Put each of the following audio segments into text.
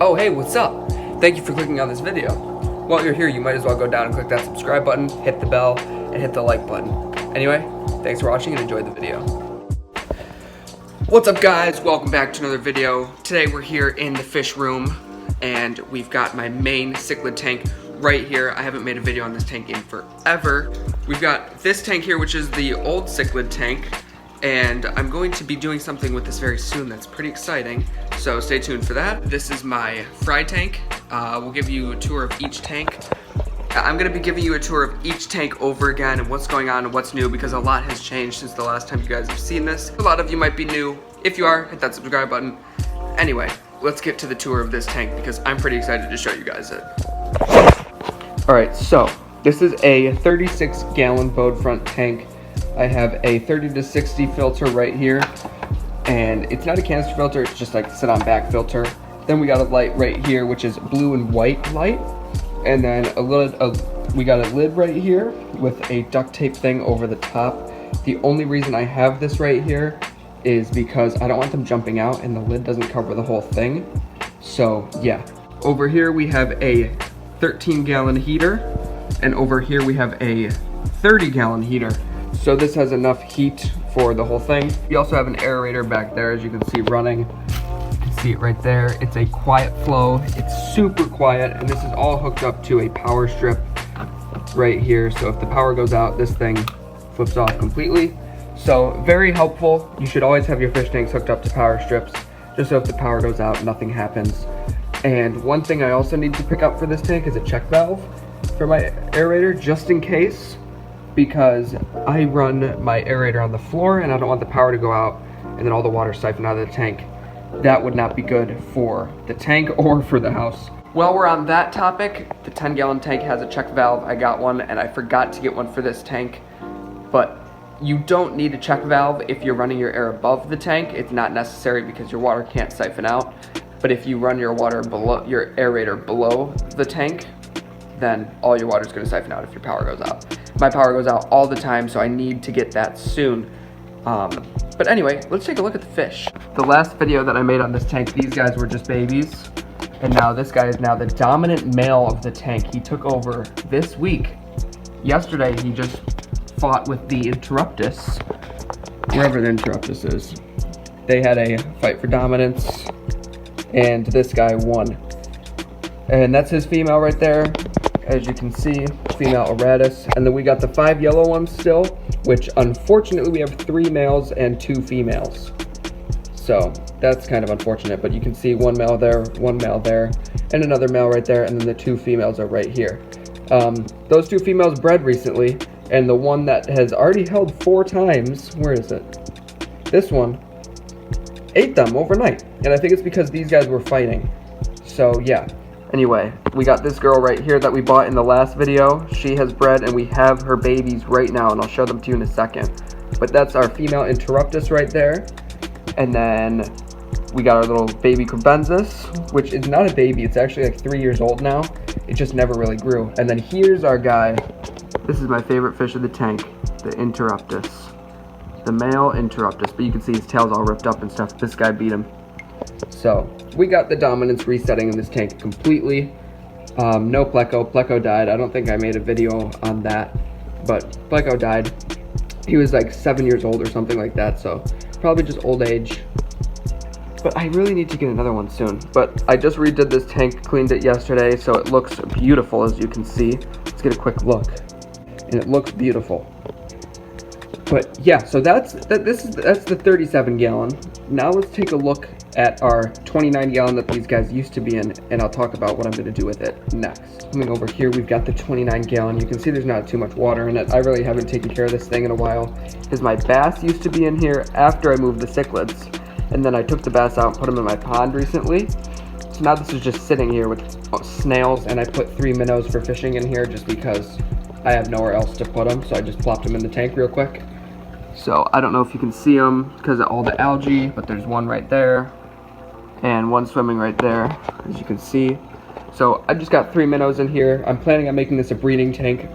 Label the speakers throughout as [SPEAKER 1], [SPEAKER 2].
[SPEAKER 1] Oh hey, what's up? Thank you for clicking on this video. While you're here, you might as well go down and click that subscribe button, hit the bell, and hit the like button. Anyway, thanks for watching and enjoy the video. What's up guys? Welcome back to another video. Today we're here in the fish room and we've got my main cichlid tank right here. I haven't made a video on this tank in forever. We've got this tank here, which is the old cichlid tank, and I'm going to be doing something with this very soon that's pretty exciting, so stay tuned for that. This is my fry tank. We'll give you a tour of each tank. I'm going to be giving you a tour of each tank over again and what's going on and what's new, because a lot has changed since the last time you guys have seen this. A lot of you might be new. If you are, hit that subscribe button. Anyway, let's get to the tour of this tank because I'm pretty excited to show you guys it. Alright, so this is a 36-gallon bowed front tank. I have a 30 to 60 filter right here, and it's not a canister filter, it's just like sit on back filter. Then we got a light right here, which is blue and white light, and then we got a lid right here with a duct tape thing over the top. The only reason I have this right here is because I don't want them jumping out, and the lid doesn't cover the whole thing. So yeah, over here we have a 13-gallon heater, and over here we have a 30-gallon heater. So this has enough heat for the whole thing. We also have an aerator back there, as you can see running. You can see it right there. It's a quiet flow. It's super quiet, and this is all hooked up to a power strip right here. So if the power goes out, this thing flips off completely. So very helpful. You should always have your fish tanks hooked up to power strips, just so if the power goes out, nothing happens. And one thing I also need to pick up for this tank is a check valve for my aerator, just in case, because I run my aerator on the floor and I don't want the power to go out and then all the water siphoned out of the tank. That would not be good for the tank or for the house. While we're on that topic, the 10-gallon tank has a check valve. I got one and I forgot to get one for this tank, but you don't need a check valve if you're running your air above the tank. It's not necessary because your water can't siphon out. But if you run your water below, your aerator below the tank, then all your water is going to siphon out if your power goes out. My power goes out all the time, so I need to get that soon. But anyway, let's take a look at the fish. The last video that I made on this tank, these guys were just babies, and now this guy is now the dominant male of the tank. He took over this week. Yesterday, he just fought with the Interruptus, wherever the Interruptus is. They had a fight for dominance, and this guy won. And that's his female right there, as you can see, female Eratus. And then we got the 5 yellow ones still, which unfortunately we have 3 males and 2 females. So that's kind of unfortunate, but you can see 1 male there, 1 male there, and another male right there, and then the 2 females are right here. Those 2 females bred recently, and the one that has already held 4 times, where is it? This one ate them overnight, and I think it's because these guys were fighting. So yeah. Anyway, we got this girl right here that we bought in the last video. She has bred, and we have her babies right now, and I'll show them to you in a second. But that's our female Interruptus right there. And then we got our little baby Crebensis, which is not a baby. It's actually like 3 years old now. It just never really grew. And then here's our guy. This is my favorite fish of the tank, the Interruptus. The male Interruptus, but you can see his tail's all ripped up and stuff. This guy beat him. So we got the dominance resetting in this tank completely. No Pleco. Pleco died. I don't think I made a video on that, but Pleco died. He was like 7 years old or something like that, so probably just old age. But I really need to get another one soon. But I just redid this tank, cleaned it yesterday, so it looks beautiful, as you can see. Let's get a quick look, and it looks beautiful. But yeah, so that's the 37-gallon. Now let's take a look at our 29-gallon that these guys used to be in, and I'll talk about what I'm going to do with it next. Coming over here, we've got the 29-gallon. You can see there's not too much water in it. I really haven't taken care of this thing in a while, because my bass used to be in here after I moved the cichlids, and then I took the bass out and put them in my pond recently. So now this is just sitting here with snails, and I put 3 minnows for fishing in here just because I have nowhere else to put them, so I just plopped them in the tank real quick. So I don't know if you can see them because of all the algae, but there's one right there and one swimming right there, as you can see. So I just got 3 minnows in here. I'm planning on making this a breeding tank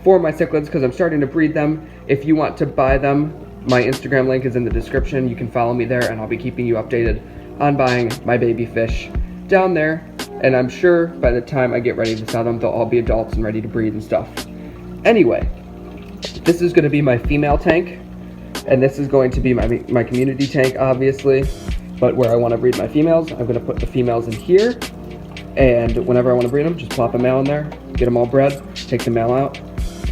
[SPEAKER 1] for my cichlids because I'm starting to breed them. If you want to buy them, my Instagram link is in the description. You can follow me there, and I'll be keeping you updated on buying my baby fish down there. And I'm sure by the time I get ready to sell them, they'll all be adults and ready to breed and stuff. Anyway, this is going to be my female tank, and this is going to be my community tank, obviously. But where I want to breed my females, I'm going to put the females in here. And whenever I want to breed them, just plop a male in there, get them all bred, take the male out,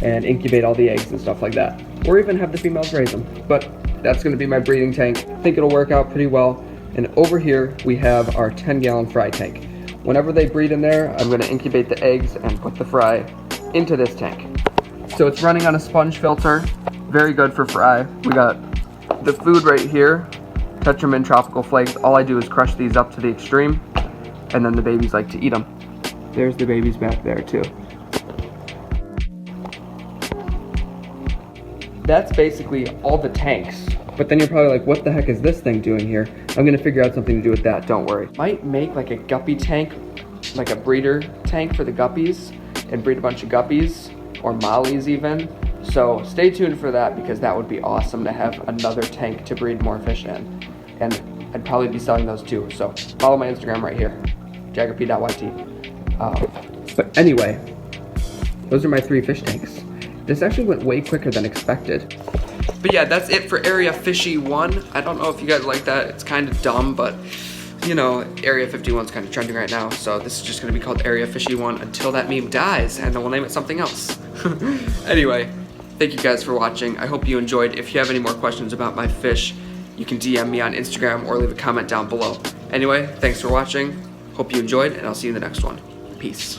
[SPEAKER 1] and incubate all the eggs and stuff like that. Or even have the females raise them. But that's going to be my breeding tank. I think it'll work out pretty well. And over here, we have our 10-gallon fry tank. Whenever they breed in there, I'm going to incubate the eggs and put the fry into this tank. So it's running on a sponge filter, very good for fry. We got the food right here, Tetramin tropical flakes. All I do is crush these up to the extreme, and then the babies like to eat them. There's the babies back there too. That's basically all the tanks. But then you're probably like, what the heck is this thing doing here? I'm gonna figure out something to do with that, don't worry. Might make like a guppy tank, like a breeder tank for the guppies, and breed a bunch of guppies, or mollies even. So stay tuned for that, because that would be awesome to have another tank to breed more fish in. And I'd probably be selling those too. So follow my Instagram right here, jaggerp.yt. But anyway, those are my 3 fish tanks. This actually went way quicker than expected. But yeah, that's it for Area Fishy-1. I don't know if you guys like that. It's kind of dumb, but you know, Area 51 is kind of trending right now. So this is just going to be called Area Fishy-1 until that meme dies, and then we'll name it something else. Anyway, thank you guys for watching. I hope you enjoyed. If you have any more questions about my fish, you can DM me on Instagram or leave a comment down below. Anyway, thanks for watching. Hope you enjoyed, and I'll see you in the next one. Peace.